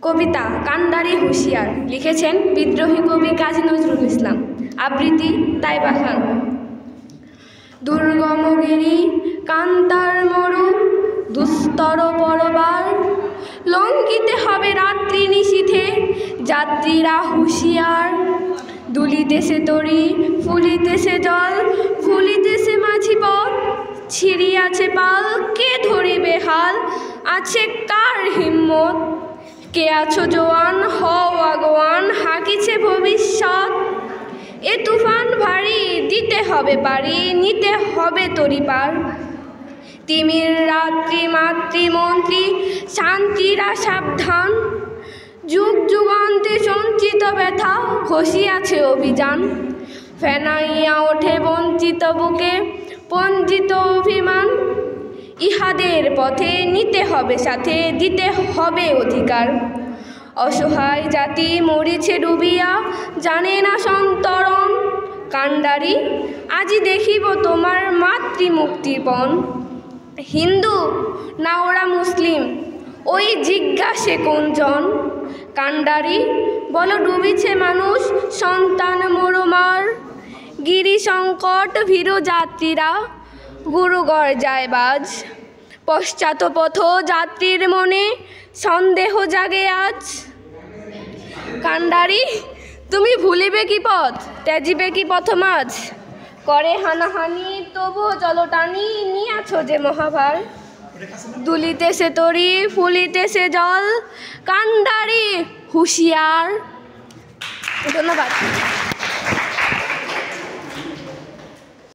কবিতা কান্ডারি হুঁশিয়ার লিখেছেন বিদ্রোহী কবি কাজী নজরুল ইসলাম। আবৃত্তি তাইবা খান। দুর্গমগিরি কান্তার মরু দুস্তর পরবার, লঙ্ঘিতে হবে রাত্রি নিশীথে যাত্রীরা হুঁশিয়ার। দুলিতেছে তরি ফুলিতেছে জল ফুলিতেছে মাঝি পথ, ছিড়িয়াছে পাল কে ধরিবে হাল, আছে কার হিম্মত। কে আছো জোয়ান হও আগোয়ান হাকিছে ভবিষ্যৎ। এ তুফান ভারী দিতে হবে পারি নিতে হবে তরি পার। তিমির রাত্রি মাতৃমন্ত্রী শান্তিরা সাবধান, যুগ যুগান্তে সঞ্চিত ব্যথা ঘষিয়াছে অভিযান। ফেনাইয়া ওঠে বঞ্চিত বুকে পঞ্জিত অভিমান, ইহাদের পথে নিতে হবে সাথে দিতে হবে অধিকার। অসহায় জাতি মরিছে ডুবিয়া জানে না সন্তরণ, কান্ডারি আজি দেখিব তোমার মাতৃমুক্তির পণ। হিন্দু না ওরা মুসলিম ওই জিজ্ঞাসে কোনজন, কান্ডারি বলো ডুবিছে মানুষ সন্তান মোরমার। গিরি সংকট ভীরু যাত্রীরা গুরুগড় যায় বাজ, পশ্চাৎপথ যাত্রীর মনে সন্দেহ জাগে আজ। কান্ডারি তুমি ভুলিবে কি পথ ত্যাজিবে কি পথমাঝ, করে হানাহানি তবু জলটানি নিয়াছ যে মহাভার। দুলিতেছে তরি ফুলিতেছে জল কান্ডারি হুঁশিয়ার। ধন্যবাদ।